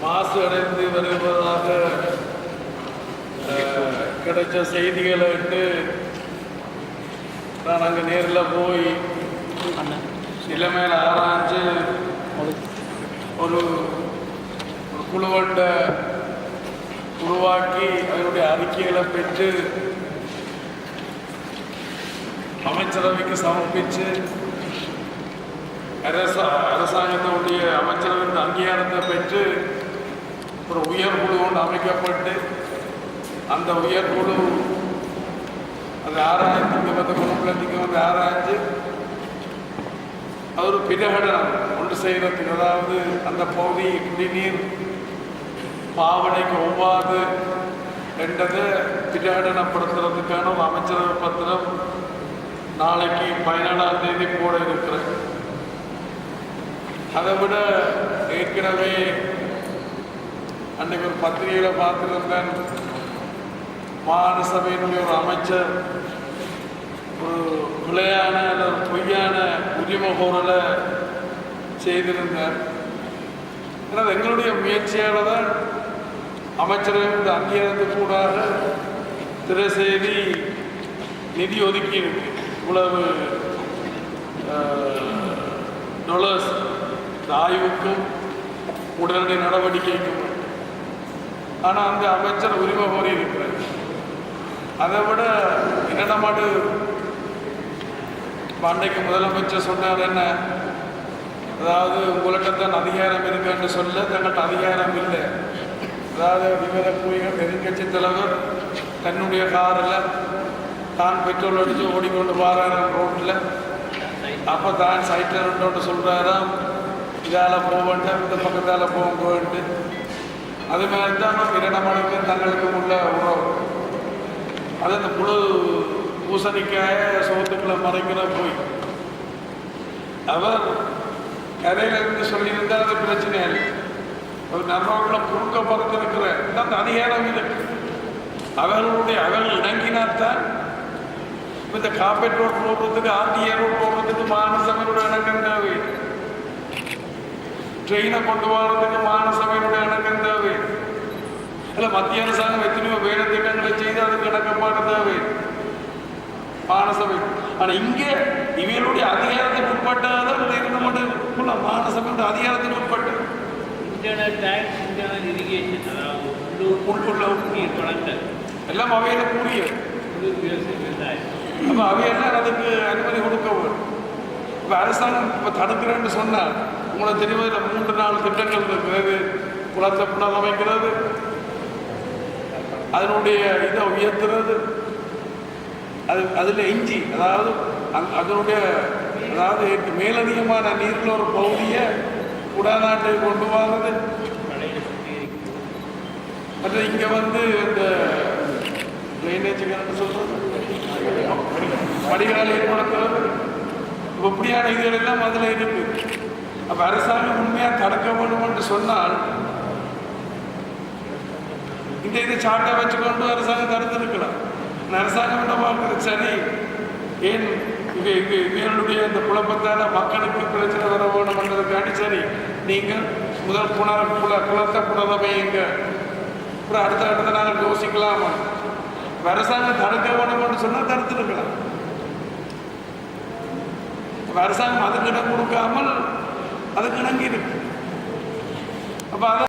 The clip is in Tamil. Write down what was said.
மாசு அடைந்து வருவதாக கிடைச்ச செய்திகளை இட்டு நான் அங்கே நேரில் போய் நிலைமையில் ஆராய்ஞ்சு ஒரு குழுவண்ட உருவாக்கி அதனுடைய அறிக்கைகளை பெற்று அமைச்சரவைக்கு சமர்ப்பித்து அரசாங்கத்தினுடைய அமைச்சரவையின் அங்கீகாரத்தை பெற்று ஒரு உயர்குழு ஒன்று அமைக்கப்பட்டு அந்த உயர்குழு அது ஆராய்ச்சி வந்து குழுப்பிலத்துக்கு வந்து ஆராய்ச்சி அது ஒரு பிரகடனம் ஒன்று செய்கிறதுக்கு, அதாவது அந்த பகுதி குடிநீர் பாவனைக்கு ஒவ்வாது என்றதை பிரகடனப்படுத்துறதுக்கான ஒரு அமைச்சரவை பத்திரம் நாளைக்கு 17ஆம் தேதி போட இருக்கிறேன். அதை விட ஏற்கனவே அன்றைக்கு ஒரு பத்திரிகையில் பார்த்துருந்தேன், மாகாண சபையினுடைய ஒரு அமைச்சர் ஒரு பிழையான அல்லது பொய்யான உரிமை கோரலை செய்திருந்தார். ஆனால் எங்களுடைய முயற்சியால் தான் அமைச்சரவை அங்கீகாரத்துக்கூடாக திரைசெய்தி நிதி ஒதுக்கி இருக்கு. இவ்வளவு டாலர்ஸ் ஆய்வுக்கும் உடனடி நடவடிக்கைக்கும். ஆனால் அந்த அமைச்சர் உரிமை கோரி இருக்கிறார். அதை விட என்னமாடு அன்றைக்கு முதலமைச்சர் சொன்னார் என்ன, அதாவது உங்கள்கிட்ட தான் அதிகாரம் இருக்குன்னு சொல்ல தங்கள்கிட்ட அதிகாரம் இல்லை. அதாவது விவர புலிகள் எதிர்கட்சி தலைவர் தன்னுடைய காரில் தான் பெட்ரோல் அடித்து ஓடிக்கொண்டு வாராராம் ரோட்டில். அப்போ தான் சைட்டில் ரெண்டோட்டு சொல்கிறாராம், இதால் போக வேண்டாம், இந்த பக்கத்தால் போக வேண்டு. அது மாதிரி தான் இரண்டமனுக்கு தங்களுக்கும் உள்ள உறவு. அது அந்த முழு பூசணிக்காய சோத்துக்களை மறைக்கிற போய் அவர் கரையில் இருந்து சொல்லியிருந்தால் அது பிரச்சனை இல்லை. ஒரு நர்மங்களை குறுக்க பறந்திருக்கிற அந்த அதிகாரம் இருக்கு. அவர்கள் இணங்கினாத்தான் இந்த காப்பேட் ரோட் போடுறதுக்கு ஆர்டிஏ ரோட் போடுறதுக்கு மாநசபையினுடைய இணக்கம் தேவை. ட்ரெயினை கொண்டு போகிறதுக்கு மாநசபையினுடைய இணக்கம் தேவை. இல்லை மத்திய அரசாங்கம் எத்தனையோ வேலை திட்டங்களை செய்து அதுக்கு இணக்கப்பாடு தேவை மாநசபை. ஆனால் இங்கே இவர்களுடைய அதிகாரத்துக்கு உட்பட்டதான் இருந்த மட்டும் மாநசபையுடைய அதிகாரத்துக்கு உட்பட்டு எல்லாம் அவையில கூடிய அப்போ அவையெல்லாம் அதுக்கு அனுமதி கொடுக்க வேண்டும். இப்போ அரசாங்கம் இப்போ தடுக்கிறேன்னு சொன்னால் உங்களுக்கு தெரிவதில் 3-4 திட்டங்கள் இருக்கிறது. குளத்தை புனரமைக்கிறது, அதனுடைய இதை உயர்த்துறது, அதில் இஞ்சி அதாவது அதனுடைய அதாவது மேலதிகமான நீரில் ஒரு பகுதியை குடாநாட்டை கொண்டு வர்றது. மற்ற இங்கே வந்து இந்த ட்ரைனேஜுக்கு சொல்கிறது வடிகால் ஏற்படுத்துறது, இப்படியான இதுகள் எல்லாம் அதில் இருக்கு. அப்போ அரசாங்கம் உண்மையாக தடுக்க வேண்டும் என்று சொன்னால் இந்த இதை சாட்டை வச்சுக்கொண்டு அரசாங்கம் தடுத்திருக்கலாம். அரசாங்கம் என்ன பார்க்குறது, சரி ஏன் இவர்களுடைய இந்த குழப்பத்தான மக்களுக்கு பிரச்சனை வர வேணும் என்றதுக்காண்டி சரி நீங்கள் முதல் குளத்தை புனரமையுங்க, அப்புறம் அடுத்த நாங்கள் யோசிக்கலாமா. அரசாங்கம் தடுக்க வேணும் என்று சொன்னால் தடுத்துருக்கலாம். அரசாங்கம் அதுக்கு இடம் கொடுக்காமல் அதுக்கு இணங்கி இருக்கு. அப்போ